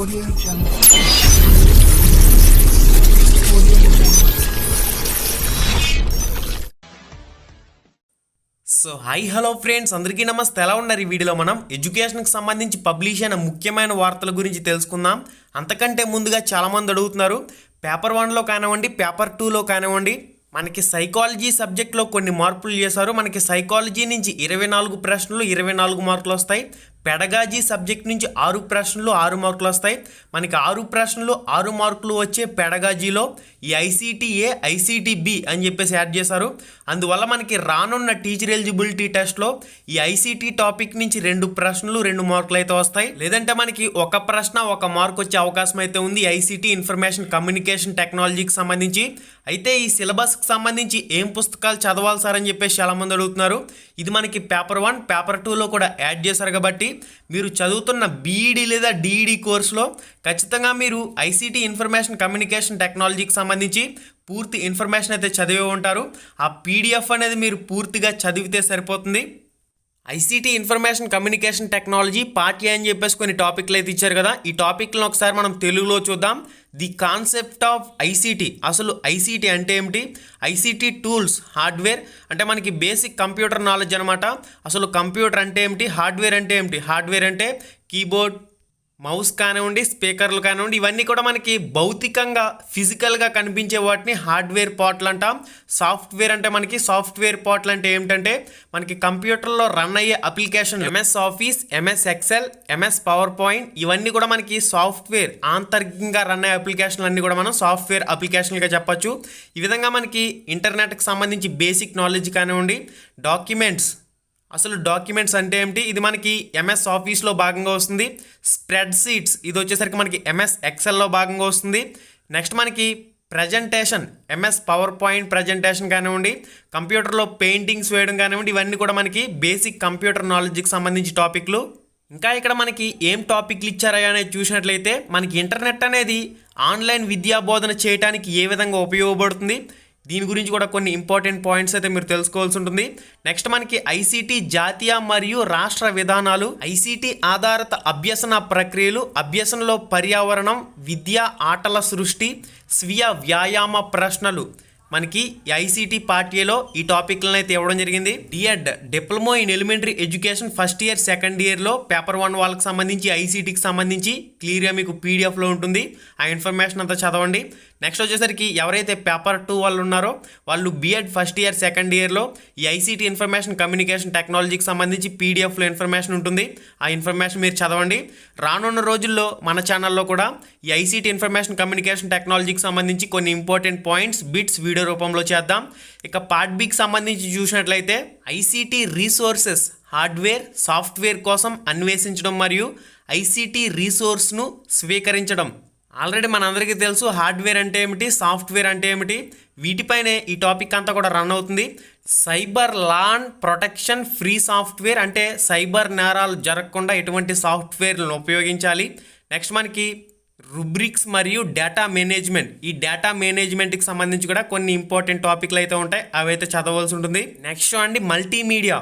Audio Jungle. Audio Jungle. So hello friends, అందరికీ నమస్తే. ఎలా ఉన్నారు? ఈ వీడియోలో మనం ఎడ్యుకేషన్కి సంబంధించి పబ్లిష్ అయిన ముఖ్యమైన వార్తల గురించి తెలుసుకుందాం. అంతకంటే ముందుగా చాలామంది అడుగుతున్నారు, పేపర్ 1లో కానివ్వండి, పేపర్ 2లో కానివ్వండి, మనకి సైకాలజీ సబ్జెక్ట్లో కొన్ని మార్పులు చేశారు. మనకి సైకాలజీ నుంచి 24 ప్రశ్నలు 24 మార్కులు వస్తాయి. పెడగాజీ సబ్జెక్ట్ నుంచి 6 ప్రశ్నలు 6 మార్కులు వస్తాయి. మనకి 6 ప్రశ్నలు 6 మార్కులు వచ్చే పెడగాజీలో ఈ ఐసీటీ ఏ, ఐసీటీ బి అని చెప్పేసి యాడ్ చేశారు. అందువల్ల మనకి రానున్న టీచర్ ఎలిజిబిలిటీ టెస్ట్లో ఈ ఐసీటీ టాపిక్ నుంచి 2 ప్రశ్నలు 2 మార్కులు అయితే వస్తాయి. లేదంటే మనకి ఒక ప్రశ్న 1 మార్క్ వచ్చే అవకాశం అయితే ఉంది ఐసీటీ ఇన్ఫర్మేషన్ కమ్యూనికేషన్ టెక్నాలజీకి సంబంధించి. అయితే ఈ సిలబస్కి సంబంధించి ఏం పుస్తకాలు చదవాలి సార్ అని చెప్పేసి చాలామంది అడుగుతున్నారు. ఇది మనకి పేపర్ 1, పేపర్ 2లో కూడా యాడ్ చేశారు కాబట్టి మీరు చదువుతున్న బీఈడి లేదా డిఈడి కోర్సులో ఖచ్చితంగా మీరు ఐసీటీ ఇన్ఫర్మేషన్ కమ్యూనికేషన్ టెక్నాలజీకి సంబంధించి పూర్తి ఇన్ఫర్మేషన్ అయితే చదివే ఉంటారు. ఆ పీడిఎఫ్ అనేది మీరు పూర్తిగా చదివితే సరిపోతుంది. ICT information communication technology part A అని చెప్పేసి కొన్ని టాపిక్లు అయితే ఇచ్చారు కదా. ఈ టాపిక్లను ఒకసారి మనం తెలుగులో చూద్దాం. ది కాన్సెప్ట్ ఆఫ్ ఐసీటీ, అసలు ఐసీటీ అంటే ఏమిటి, ఐసీటీ టూల్స్, హార్డ్వేర్ అంటే మనకి బేసిక్ కంప్యూటర్ నాలెడ్జ్ అనమాట. అసలు కంప్యూటర్ అంటే ఏమిటి, హార్డ్వేర్ అంటే ఏమిటి. హార్డ్వేర్ అంటే కీబోర్డ్, మౌస్ కానివ్వండి, స్పీకర్లు కానివ్వండి, ఇవన్నీ కూడా మనకి భౌతికంగా ఫిజికల్గా కనిపించే వాటిని హార్డ్వేర్ పార్ట్లు అంటాం. సాఫ్ట్వేర్ అంటే మనకి సాఫ్ట్వేర్ పార్ట్లు అంటే ఏమిటంటే మనకి కంప్యూటర్లో రన్ అయ్యే application, MS office, MS Excel, MS power point, ఇవన్నీ కూడా మనకి సాఫ్ట్వేర్ ఆంతరికంగా రన్ అయ్యే అప్లికేషన్లు అన్నీ కూడా మనం సాఫ్ట్వేర్ అప్లికేషన్లుగా చెప్పొచ్చు. ఈ విధంగా మనకి ఇంటర్నెట్కి సంబంధించి బేసిక్ నాలెడ్జ్ కానివ్వండి, డాక్యుమెంట్స్, అసలు డాక్యుమెంట్స్ అంటే ఏమిటి, ఇది మనకి ఎంఎస్ ఆఫీస్లో భాగంగా వస్తుంది. స్ప్రెడ్ షీట్స్, ఇది వచ్చేసరికి మనకి ఎంఎస్ ఎక్సెల్లో భాగంగా వస్తుంది. నెక్స్ట్ మనకి presentation, MS power point presentation కానివ్వండి, కంప్యూటర్లో పెయింటింగ్స్ వేయడం కానివ్వండి, ఇవన్నీ కూడా మనకి బేసిక్ కంప్యూటర్ నాలెడ్జ్కి సంబంధించి టాపిక్లు. ఇంకా ఇక్కడ మనకి ఏం టాపిక్లు ఇచ్చారా అనేది చూసినట్లయితే మనకి ఇంటర్నెట్ అనేది ఆన్లైన్ విద్యా బోధన చేయడానికి ఏ విధంగా ఉపయోగపడుతుంది, దీని గురించి కూడా కొన్ని ఇంపార్టెంట్ పాయింట్స్ అయితే మీరు తెలుసుకోవాల్సి ఉంటుంది. నెక్స్ట్ మనకి ఐసీటీ జాతీయ మరియు రాష్ట్ర విధానాలు, ఐసీటీ ఆధారిత అభ్యసన ప్రక్రియలు, అభ్యసనలో పర్యావరణం, విద్య, ఆటల సృష్టి, స్వీయ వ్యాయామ ప్రశ్నలు, మనకి ఐసీటీ పార్ట్ ఏలో ఈ టాపిక్లను అయితే ఇవ్వడం జరిగింది. DEd, diploma in elementary education first year second ఇయర్లో పేపర్ 1 వాళ్ళకి సంబంధించి ఐసీటీకి సంబంధించి క్లియర్గా మీకు పీడిఎఫ్లో ఉంటుంది. ఆ ఇన్ఫర్మేషన్ అంతా చదవండి. నెక్స్ట్ వచ్చేసరికి ఎవరైతే పేపర్ 2 వాళ్ళు ఉన్నారో వాళ్ళు బిఎడ్ ఫస్ట్ ఇయర్ సెకండ్ ఇయర్లో ఈ ఐసీటీ ఇన్ఫర్మేషన్ కమ్యూనికేషన్ టెక్నాలజీకి సంబంధించి పీడిఎఫ్లో ఇన్ఫర్మేషన్ ఉంటుంది. ఆ ఇన్ఫర్మేషన్ మీరు చదవండి. రానున్న రోజుల్లో మన ఛానల్లో కూడా ఈ ఐసీటీ ఇన్ఫర్మేషన్ కమ్యూనికేషన్ టెక్నాలజీకి సంబంధించి కొన్ని ఇంపార్టెంట్ పాయింట్స్ బిట్స్ వీడియో రూపంలో చేద్దాం. ఇక పార్ట్ బికి సంబంధించి చూసినట్లయితే ఐసీటీ రీసోర్సెస్, హార్డ్వేర్, సాఫ్ట్వేర్ కోసం అన్వేషించడం మరియు ఐసీటీ రీసోర్స్ను స్వీకరించడం. ఆల్రెడీ మనందరికీ తెలుసు హార్డ్వేర్ అంటే ఏమిటి, సాఫ్ట్వేర్ అంటే ఏమిటి, వీటిపైనే ఈ టాపిక్ అంతా కూడా రన్ అవుతుంది. Cyber law and protection free software అంటే సైబర్ నేరాలు జరగకుండా ఎటువంటి సాఫ్ట్వేర్లను ఉపయోగించాలి. నెక్స్ట్ మనకి రుబ్రిక్స్ మరియు డేటా మేనేజ్మెంట్, ఈ డేటా మేనేజ్మెంట్కి సంబంధించి కూడా కొన్ని ఇంపార్టెంట్ టాపిక్లు అయితే ఉంటాయి, అవి అయితే చదవాల్సి ఉంటుంది. నెక్స్ట్ అండి మల్టీమీడియా,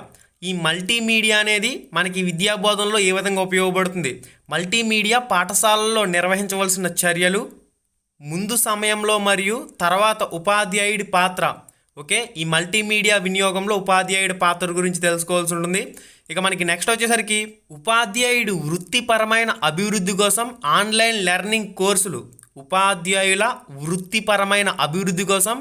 ఈ మల్టీమీడియా అనేది మనకి విద్యా బోధనలో ఏ విధంగా ఉపయోగపడుతుంది, మల్టీమీడియా పాఠశాలల్లో నిర్వహించవలసిన చర్యలు, ముందు సమయంలో మరియు తర్వాత ఉపాధ్యాయుడి పాత్ర. ఓకే, ఈ మల్టీమీడియా వినియోగంలో ఉపాధ్యాయుడి పాత్ర గురించి తెలుసుకోవాల్సి ఉంటుంది. ఇక మనకి నెక్స్ట్ వచ్చేసరికి ఉపాధ్యాయుడు వృత్తిపరమైన అభివృద్ధి కోసం ఆన్లైన్ లెర్నింగ్ కోర్సులు, ఉపాధ్యాయుల వృత్తిపరమైన అభివృద్ధి కోసం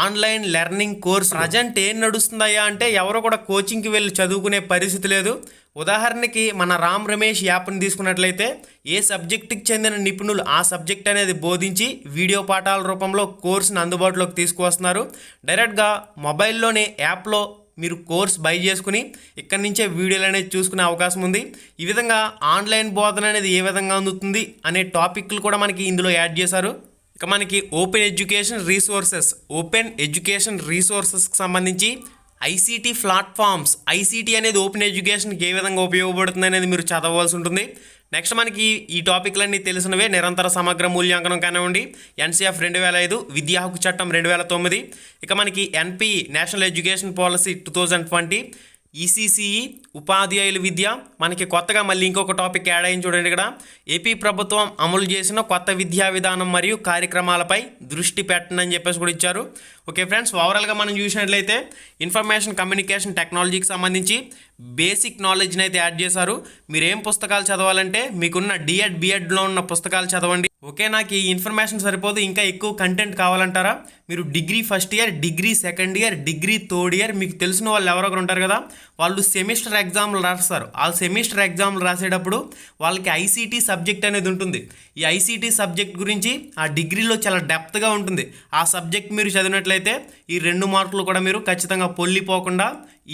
ఆన్లైన్ లెర్నింగ్ కోర్స్. ప్రజెంట్ ఏం నడుస్తుందయ్యా అంటే ఎవరో కూడా కోచింగ్కి వెళ్ళి చదువుకునే పరిస్థితి లేదు. ఉదాహరణకి మన రామ్ రమేష్ యాప్ని తీసుకున్నట్లయితే ఏ సబ్జెక్టుకి చెందిన నిపుణులు ఆ సబ్జెక్ట్ అనేది బోధించి వీడియో పాఠాల రూపంలో కోర్సును అందుబాటులోకి తీసుకువస్తున్నారు. డైరెక్ట్గా మొబైల్లోనే యాప్లో మీరు కోర్స్ బై చేసుకుని ఇక్కడి నుంచే వీడియోలు అనేది చూసుకునే అవకాశం ఉంది. ఈ విధంగా ఆన్లైన్ బోధన అనేది ఏ విధంగా అందుతుంది అనే టాపిక్లు కూడా మనకి ఇందులో యాడ్ చేశారు. ఇక మనకి ఓపెన్ ఎడ్యుకేషన్ రీసోర్సెస్కి సంబంధించి ఐసీటీ ప్లాట్ఫామ్స్, ఐసీటీ అనేది ఓపెన్ ఎడ్యుకేషన్కి ఏ విధంగా ఉపయోగపడుతుంది అనేది మీరు చదవవలసి ఉంటుంది. నెక్స్ట్ మనకి ఈ టాపిక్లన్నీ తెలిసినవే. నిరంతర సమగ్ర మూల్యాంకనం కానివ్వండి, ఎన్సీఎఫ్ 2005, విద్యా హక్కు చట్టం 2009, ఇక మనకి ఎన్పి నేషనల్ ఎడ్యుకేషన్ పాలసీ 2020, ఈసీసీఈ ఉపాధ్యాయుల విద్య. మనకి కొత్తగా మళ్ళీ ఇంకొక టాపిక్ యాడ్ అయింది చూడండి ఇక్కడ. ఏపీ ప్రభుత్వం అమలు చేసిన కొత్త విద్యా విధానం మరియు కార్యక్రమాలపై దృష్టి పెట్టండి అని చెప్పేసి కూడా ఇచ్చారు. ఓకే ఫ్రెండ్స్, ఓవరాల్గా మనం చూసినట్లయితే ఇన్ఫర్మేషన్ కమ్యూనికేషన్ టెక్నాలజీకి సంబంధించి బేసిక్ నాలెడ్జ్ని అయితే యాడ్ చేశారు. మీరు ఏం పుస్తకాలు చదవాలంటే మీకున్న డిఎడ్ బిఎడ్లో ఉన్న పుస్తకాలు చదవండి. ఓకే, నాకు ఈ ఇన్ఫర్మేషన్ సరిపోదు, ఇంకా ఎక్కువ కంటెంట్ కావాలంటారా? మీరు degree first year, degree second year, degree third year, మీకు తెలిసిన వాళ్ళు ఎవరొకరు ఉంటారు కదా, వాళ్ళు సెమిస్టర్ ఎగ్జామ్లు రాస్తారు. ఆ సెమిస్టర్ ఎగ్జామ్లు రాసేటప్పుడు వాళ్ళకి ఐసీటీ సబ్జెక్ట్ అనేది ఉంటుంది. ఈ ఐసీటీ సబ్జెక్ట్ గురించి ఆ డిగ్రీలో చాలా డెప్త్గా ఉంటుంది. ఆ సబ్జెక్ట్ మీరు చదివినట్లయితే ఈ 2 మార్కులు కూడా మీరు ఖచ్చితంగా పొల్లిపోకుండా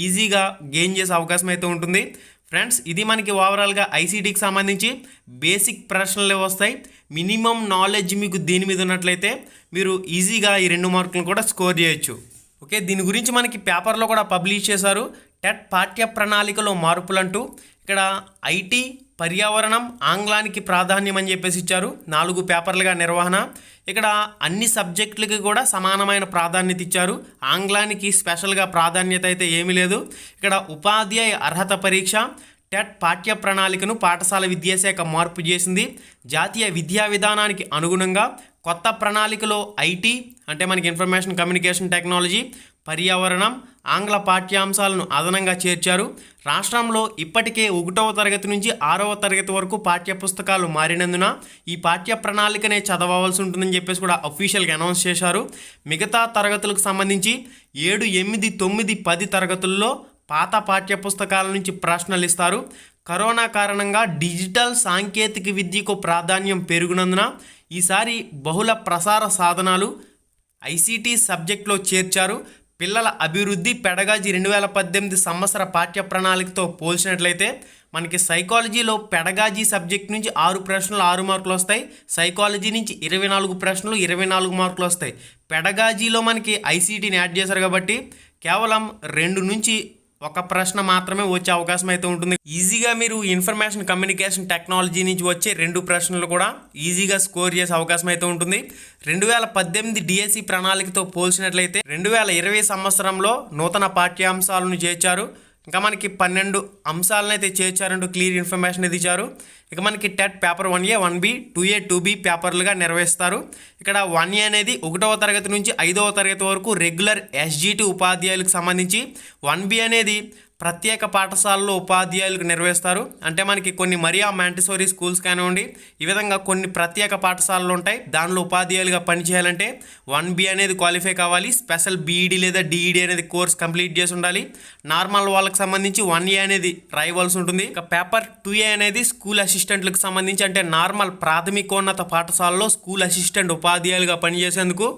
ఈజీగా గెయిన్ చేసే అవకాశం అయితే ఉంటుంది. ఫ్రెండ్స్, ఇది మనకి ఓవరాల్గా ఐసీటీకి సంబంధించి బేసిక్ ప్రశ్నలు వస్తాయి. మినిమం నాలెడ్జ్ మీకు దీని మీద ఉన్నట్లయితే మీరు ఈజీగా ఈ 2 మార్కులను కూడా స్కోర్ చేయొచ్చు. ఓకే, దీని గురించి మనకి పేపర్లో కూడా పబ్లిష్ చేశారు. టెట్ పాఠ్య ప్రణాళికలో మార్పులంటూ ఇక్కడ ఐటీ, పర్యావరణం, ఆంగ్లానికి ప్రాధాన్యం అని చెప్పేసి ఇచ్చారు. 4 పేపర్లుగా నిర్వహణ. ఇక్కడ అన్ని సబ్జెక్టులకి కూడా సమానమైన ప్రాధాన్యత ఇచ్చారు. ఆంగ్లానికి స్పెషల్గా ప్రాధాన్యత అయితే ఏమీ లేదు. ఇక్కడ ఉపాధ్యాయ అర్హత పరీక్ష, టెట్ పాఠ్య ప్రణాళికను పాఠశాల విద్యాశాఖ మార్పు చేసింది. జాతీయ విద్యా విధానానికి అనుగుణంగా కొత్త ప్రణాళికలో ఐటీ అంటే మనకి ఇన్ఫర్మేషన్ కమ్యూనికేషన్ టెక్నాలజీ, పర్యావరణం, ఆంగ్ల పాఠ్యాంశాలను అదనంగా చేర్చారు. రాష్ట్రంలో ఇప్పటికే 1వ తరగతి నుంచి 6వ తరగతి వరకు పాఠ్య పుస్తకాలు మారినందున ఈ పాఠ్య ప్రణాళికనే చదవవలసి ఉంటుందని చెప్పేసి కూడా అఫీషియల్గా అనౌన్స్ చేశారు. మిగతా తరగతులకు సంబంధించి 7, 8, 9, 10 తరగతుల్లో పాత పాఠ్య పుస్తకాల నుంచి ప్రశ్నలు ఇస్తారు. కరోనా కారణంగా డిజిటల్ సాంకేతిక విద్యకు ప్రాధాన్యం పెరుగునందున ఈసారి బహుళ ప్రసార సాధనాలు ఐసీటీ సబ్జెక్టులో చేర్చారు. పిల్లల అభివృద్ధి పెడగాజీ 2018 సంవత్సర పాఠ్య ప్రణాళికతో పోల్చినట్లయితే మనకి సైకాలజీలో పెడగాజీ సబ్జెక్ట్ నుంచి 6 ప్రశ్నలు 6 మార్కులు వస్తాయి. సైకాలజీ నుంచి 24 ప్రశ్నలు 24 మార్కులు వస్తాయి. పెడగాజీలో మనకి ఐసీటీని యాడ్ చేశారు కాబట్టి కేవలం 2 నుంచి 1 ప్రశ్న మాత్రమే వచ్చే అవకాశం అయితే ఉంటుంది. ఈజీగా మీరు ఇన్ఫర్మేషన్ కమ్యూనికేషన్ టెక్నాలజీ నుంచి వచ్చే 2 ప్రశ్నలు కూడా ఈజీగా స్కోర్ చేసే అవకాశం అయితే ఉంటుంది. 2018 డిఎస్సి ప్రణాళికతో పోల్చినట్లయితే 2020 సంవత్సరంలో నూతన పాఠ్యాంశాలను చేర్చారు. ఇంకా మనకి 12 అంశాలను అయితే చేర్చారంటూ క్లియర్ ఇన్ఫర్మేషన్ ఇది ఇచ్చారు. ఇక మనకి TET paper 1A, 1B, 2A, 2B పేపర్లుగా నిర్వహిస్తారు. ఇక్కడ 1A అనేది 1వ తరగతి నుంచి 5వ తరగతి వరకు రెగ్యులర్ ఎస్జిటి ఉపాధ్యాయులకు సంబంధించి, 1B అనేది ప్రత్యేక పాఠశాలలో ఉపాధ్యాయులకు నిర్వహిస్తారు. అంటే మనకి కొన్ని మరియా మాంటిసోరీ స్కూల్స్ కానివ్వండి, ఈ విధంగా కొన్ని ప్రత్యేక పాఠశాలలు ఉంటాయి. దానిలో ఉపాధ్యాయులుగా పనిచేయాలంటే 1B అనేది క్వాలిఫై కావాలి. స్పెషల్ బీఈడి లేదా డిఈడి అనేది కోర్స్ కంప్లీట్ చేసి ఉండాలి. నార్మల్ వాళ్ళకి సంబంధించి 1A అనేది రాయవలసి ఉంటుంది. ఇక పేపర్ 2A అనేది స్కూల్ అసిస్టెంట్లకు సంబంధించి, అంటే నార్మల్ ప్రాథమికోన్నత పాఠశాలలో స్కూల్ అసిస్టెంట్ ఉపాధ్యాయులుగా పనిచేసేందుకు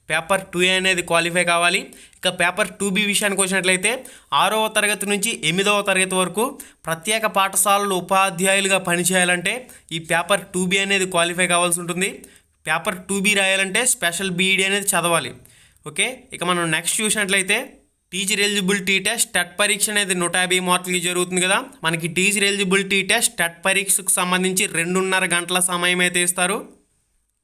పేపర్ 2A అనేది క్వాలిఫై కావాలి. ఇక పేపర్ 2B విషయానికి వచ్చినట్లయితే 6వ తరగతి నుంచి 8వ తరగతి వరకు ప్రత్యేక పాఠశాలలో ఉపాధ్యాయులుగా పనిచేయాలంటే ఈ పేపర్ 2B అనేది క్వాలిఫై కావాల్సి ఉంటుంది. పేపర్ 2B రాయాలంటే స్పెషల్ బీఈడి అనేది చదవాలి. ఓకే, ఇక మనం నెక్స్ట్ చూసినట్లయితే టీచర్ ఎలిజిబిలిటీ టెస్ట్ టెట్ పరీక్ష అనేది 150 మార్కులకి జరుగుతుంది కదా. మనకి టీచర్ ఎలిజిబిలిటీ టెస్ట్ టెట్ పరీక్షకు సంబంధించి 2.5 గంటల సమయం అయితే ఇస్తారు.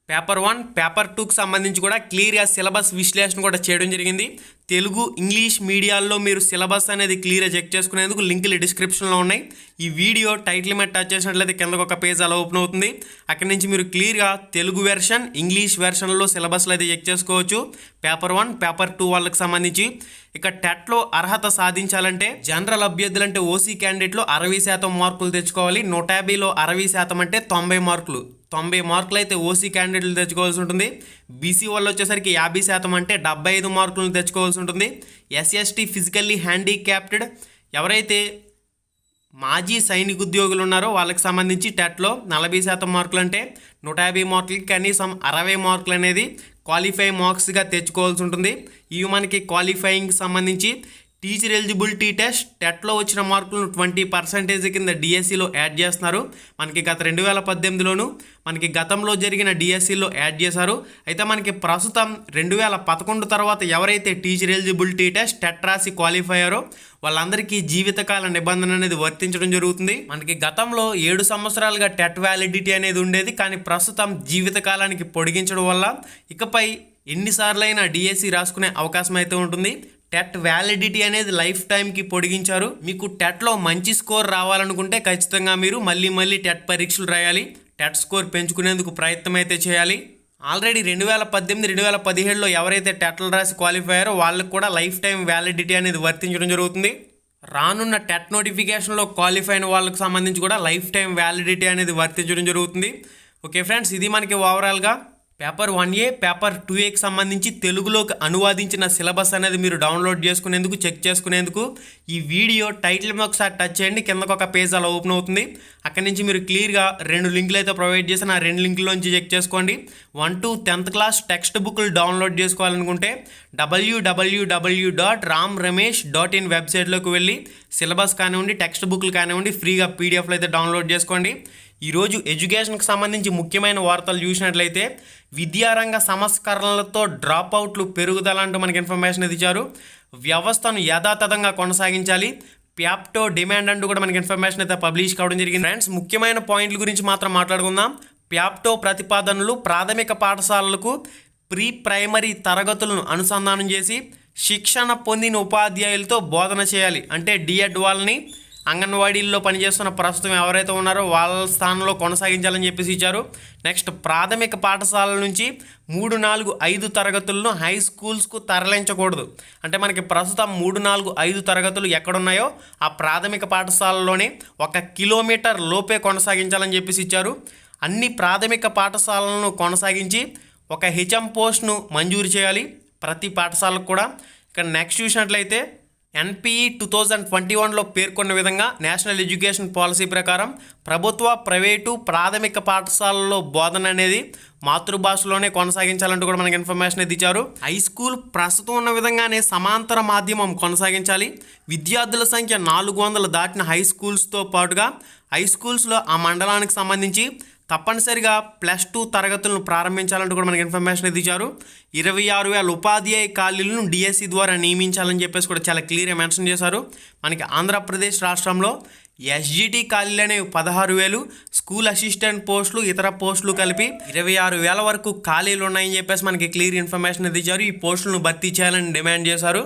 పేపర్ 1, పేపర్ 2కి సంబంధించి కూడా క్లియర్గా సిలబస్ విశ్లేషణ కూడా చేయడం జరిగింది. తెలుగు, ఇంగ్లీష్ మీడియాల్లో మీరు సిలబస్ అనేది క్లియర్గా చెక్ చేసుకునేందుకు లింకులు డిస్క్రిప్షన్లో ఉన్నాయి. ఈ వీడియో టైటిల్ మీద టచ్ చేసినట్లయితే కిందకు ఒక పేజ్ అలా ఓపెన్ అవుతుంది. అక్కడి నుంచి మీరు క్లియర్గా తెలుగు వెర్షన్, ఇంగ్లీష్ వెర్షన్లో సిలబస్లో అయితే చెక్ చేసుకోవచ్చు. పేపర్ 1, పేపర్ 2 వాళ్ళకి సంబంధించి. ఇక టెట్లో అర్హత సాధించాలంటే జనరల్ అభ్యర్థులు అంటే ఓసీ క్యాండిడేట్లో 60% మార్కులు తెచ్చుకోవాలి. 150లో 60% అంటే 90 మార్కులు. 90 మార్కులు అయితే ఓసీ క్యాండిడేట్లు తెచ్చుకోవాల్సి ఉంటుంది. బీసీ వాళ్ళు వచ్చేసరికి 50% అంటే 75 మార్కులను తెచ్చుకోవాల్సి ఉంటుంది. ఎస్ఎస్టీ ఫిజికల్లీ హ్యాండిక్యాప్టెడ్ ఎవరైతే మాజీ సైనిక ఉద్యోగులు ఉన్నారో వాళ్ళకి సంబంధించి టెట్లో 40% మార్కులు అంటే 150 మార్కులకి కనీసం 60 మార్కులు అనేది క్వాలిఫై మార్క్స్గా తెచ్చుకోవాల్సి ఉంటుంది. ఇవి మనకి క్వాలిఫైయింగ్కి సంబంధించి. టీచర్ ఎలిజిబిలిటీ టెస్ట్ టెట్లో వచ్చిన మార్కులను 20% కింద డిఎస్సిలో యాడ్ చేస్తున్నారు. మనకి గత 2018లోను మనకి గతంలో జరిగిన డిఎస్సిలో యాడ్ చేశారు. అయితే మనకి ప్రస్తుతం 2011 తర్వాత ఎవరైతే టీచర్ ఎలిజిబిలిటీ టెస్ట్ టెట్ రాసి క్వాలిఫై అయ్యారో వాళ్ళందరికీ జీవితకాల నిబంధన అనేది వర్తించడం జరుగుతుంది. మనకి గతంలో 7 సంవత్సరాలుగా టెట్ వ్యాలిడిటీ అనేది ఉండేది, కానీ ప్రస్తుతం జీవితకాలానికి పొడిగించడం వల్ల ఇకపై ఎన్నిసార్లైనా డిఎస్సి రాసుకునే అవకాశం అయితే ఉంటుంది. టెట్ వ్యాలిడిటీ అనేది లైఫ్ టైంకి పొడిగించారు. మీకు టెట్లో మంచి స్కోర్ రావాలనుకుంటే ఖచ్చితంగా మీరు మళ్ళీ టెట్ పరీక్షలు రాయాలి. టెట్ స్కోర్ పెంచుకునేందుకు ప్రయత్నం అయితే చేయాలి. ఆల్రెడీ 2018, 2017లో ఎవరైతే టెట్లు రాసి క్వాలిఫై అయ్యారో వాళ్ళకు కూడా లైఫ్ టైం వ్యాలిడిటీ అనేది వర్తించడం జరుగుతుంది. రానున్న టెట్ నోటిఫికేషన్లో క్వాలిఫై అయిన వాళ్ళకి సంబంధించి కూడా లైఫ్ టైం వ్యాలిడిటీ అనేది వర్తించడం జరుగుతుంది. ఓకే ఫ్రెండ్స్, ఇది మనకి ఓవరాల్గా పేపర్ 1A, పేపర్ 2Aకి సంబంధించి తెలుగులోకి అనువాదించిన సిలబస్ అనేది మీరు డౌన్లోడ్ చేసుకునేందుకు, చెక్ చేసుకునేందుకు ఈ వీడియో టైటిల్ మీద ఒకసారి టచ్ చేయండి. కిందకు ఒక పేజ్ అలా ఓపెన్ అవుతుంది. అక్కడి నుంచి మీరు క్లియర్గా 2 లింకులు అయితే ప్రొవైడ్ చేసిన ఆ 2 లింకుల్లోంచి చెక్ చేసుకోండి. 1 to 10th క్లాస్ టెక్స్ట్ బుక్లు డౌన్లోడ్ చేసుకోవాలనుకుంటే www.ramramesh.in వెబ్సైట్లోకి వెళ్ళి సిలబస్ కానివ్వండి, టెక్స్ట్ బుక్లు కానివ్వండి ఫ్రీగా పీడిఎఫ్లు అయితే డౌన్లోడ్ చేసుకోండి. ఈరోజు ఎడ్యుకేషన్కి సంబంధించి ముఖ్యమైన వార్తలు చూసినట్లయితే విద్యారంగ సంస్కరణలతో డ్రాప్ అవుట్లు పెరుగుదల అంటూ మనకి ఇన్ఫర్మేషన్ ఇచ్చారు. వ్యవస్థను యథాతథంగా కొనసాగించాలి, ప్యాప్టో డిమాండ్ అంటూ కూడా మనకి ఇన్ఫర్మేషన్ అయితే పబ్లిష్ కావడం జరిగింది. ఫ్రెండ్స్, ముఖ్యమైన పాయింట్ల గురించి మాత్రం మాట్లాడుకుందాం. ప్యాప్టో ప్రతిపాదనలు ప్రాథమిక పాఠశాలలకు ప్రీ ప్రైమరీ తరగతులను అనుసంధానం చేసి శిక్షణ పొందిన ఉపాధ్యాయులతో బోధన చేయాలి. అంటే డిఎడ్ వాళ్ళని అంగన్వాడీల్లో పనిచేస్తున్న ప్రస్తుతం ఎవరైతే ఉన్నారో వాళ్ళ స్థానంలో కొనసాగించాలని చెప్పేసి ఇచ్చారు. నెక్స్ట్, ప్రాథమిక పాఠశాలల నుంచి 3, 4, 5 తరగతులను హై స్కూల్స్కు తరలించకూడదు. అంటే మనకి ప్రస్తుతం 3, 4, 5 తరగతులు ఎక్కడున్నాయో ఆ ప్రాథమిక పాఠశాలలోనే 1 కిలోమీటర్ లోపే కొనసాగించాలని చెప్పేసి ఇచ్చారు. అన్ని ప్రాథమిక పాఠశాలలను కొనసాగించి ఒక హెచ్ఎం పోస్ట్ను మంజూరు చేయాలి ప్రతి పాఠశాలకు కూడా. ఇక్కడ నెక్స్ట్ చూసినట్లయితే ఎన్పిఈ 2021లో పేర్కొన్న విధంగా నేషనల్ ఎడ్యుకేషన్ పాలసీ ప్రకారం ప్రభుత్వ, ప్రైవేటు ప్రాథమిక పాఠశాలల్లో బోధన అనేది మాతృభాషలోనే కొనసాగించాలంటూ కూడా మనకి ఇన్ఫర్మేషన్ అయితే ఇచ్చారు. హై స్కూల్ ప్రస్తుతం ఉన్న విధంగానే సమాంతర మాధ్యమం కొనసాగించాలి. విద్యార్థుల సంఖ్య 400 దాటిన హై స్కూల్స్తో పాటుగా హై స్కూల్స్లో ఆ మండలానికి సంబంధించి తప్పనిసరిగా +2 తరగతులను ప్రారంభించాలంటూ కూడా మనకి ఇన్ఫర్మేషన్ అయితే ఇచ్చారు. 26,000 ఉపాధ్యాయ ఖాళీలను డిఎస్సి ద్వారా నియమించాలని చెప్పేసి కూడా చాలా క్లియర్గా మెన్షన్ చేశారు. మనకి ఆంధ్రప్రదేశ్ రాష్ట్రంలో ఎస్జిటి ఖాళీలు అనేవి 16,000, స్కూల్ అసిస్టెంట్ పోస్టులు, ఇతర పోస్టులు కలిపి 26,000 వరకు ఖాళీలు ఉన్నాయని చెప్పేసి మనకి క్లియర్ ఇన్ఫర్మేషన్ అయితే ఇచ్చారు. ఈ పోస్టులను భర్తీ చేయాలని డిమాండ్ చేశారు.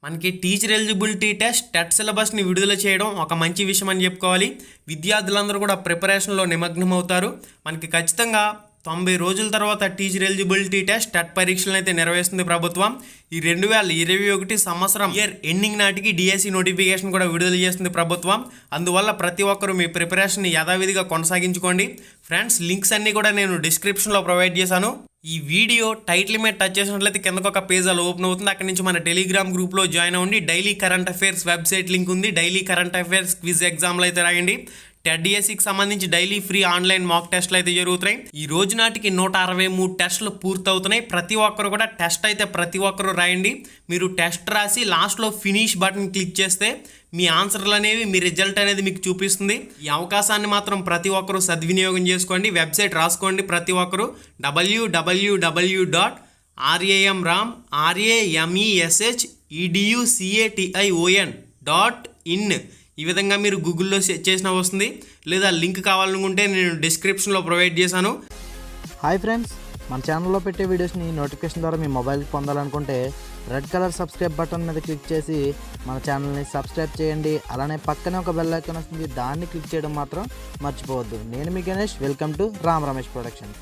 మనకి టీచర్ ఎలిజిబిలిటీ టెస్ట్, టెట్ సిలబస్ని విడుదల చేయడం ఒక మంచి విషయం అని చెప్పుకోవాలి. విద్యార్థులందరూ కూడా ప్రిపరేషన్లో నిమగ్నం అవుతారు. మనకి ఖచ్చితంగా 90 రోజుల తర్వాత టీచర్ ఎలిజిబిలిటీ టెస్ట్, టెట్ పరీక్షలను అయితే నిర్వహిస్తుంది ప్రభుత్వం. ఈ 2021 సంవత్సరం ఇయర్ ఎండింగ్ నాటికి డిఎస్సి నోటిఫికేషన్ కూడా విడుదల చేస్తుంది ప్రభుత్వం. అందువల్ల ప్రతి ఒక్కరూ మీ ప్రిపరేషన్ని యథావిధిగా కొనసాగించుకోండి. ఫ్రెండ్స్, లింక్స్ అన్నీ కూడా నేను డిస్క్రిప్షన్లో ప్రొవైడ్ చేశాను. ఈ వీడియో టైటిల్ మీద టచ్ చేసినట్లయితే కిందకు ఒక పేజ్ అలా ఓపెన్ అవుతుంది. అక్కడి నుంచి మన టెలిగ్రామ్ గ్రూప్లో జాయిన్ అవ్వండి. Daily current affairs website link ఉంది. డైలీ కరెంట్ అఫైర్స్ క్విజ్ ఎగ్జామ్లు అయితే రాయండి. టెట్ డిఎస్సికి సంబంధించి డైలీ ఫ్రీ ఆన్లైన్ మాక్ టెస్ట్లు అయితే జరుగుతున్నాయి. ఈ రోజు నాటికి 163 టెస్టులు పూర్తవుతున్నాయి. ప్రతి ఒక్కరు కూడా టెస్ట్ అయితే ప్రతి ఒక్కరు రాయండి. మీరు టెస్ట్ రాసి లాస్ట్లో ఫినిష్ బటన్ క్లిక్ చేస్తే మీ ఆన్సర్లు అనేవి, మీ రిజల్ట్ అనేది మీకు చూపిస్తుంది. ఈ అవకాశాన్ని మాత్రం ప్రతి ఒక్కరు సద్వినియోగం చేసుకోండి. వెబ్సైట్ రాసుకోండి ప్రతి ఒక్కరు www.ramesheducation.in. ఈ విధంగా మీరు గూగుల్లో చేసిన వస్తుంది. లేదా లింక్ కావాలనుకుంటే నేను డిస్క్రిప్షన్లో ప్రొవైడ్ చేశాను. హాయ్ ఫ్రెండ్స్, మన ఛానల్లో పెట్టే వీడియోస్ని నోటిఫికేషన్ ద్వారా మీ మొబైల్కి పొందాలనుకుంటే రెడ్ కలర్ సబ్స్క్రైబ్ బటన్ మీద క్లిక్ చేసి మన ఛానల్ని సబ్స్క్రైబ్ చేయండి. అలానే పక్కనే ఒక బెల్ ఐకాన్ వస్తుంది, దాన్ని క్లిక్ చేయడం మాత్రం మర్చిపోవద్దు. నేను మీ Ganesh, welcome to Ram Ramesh productions.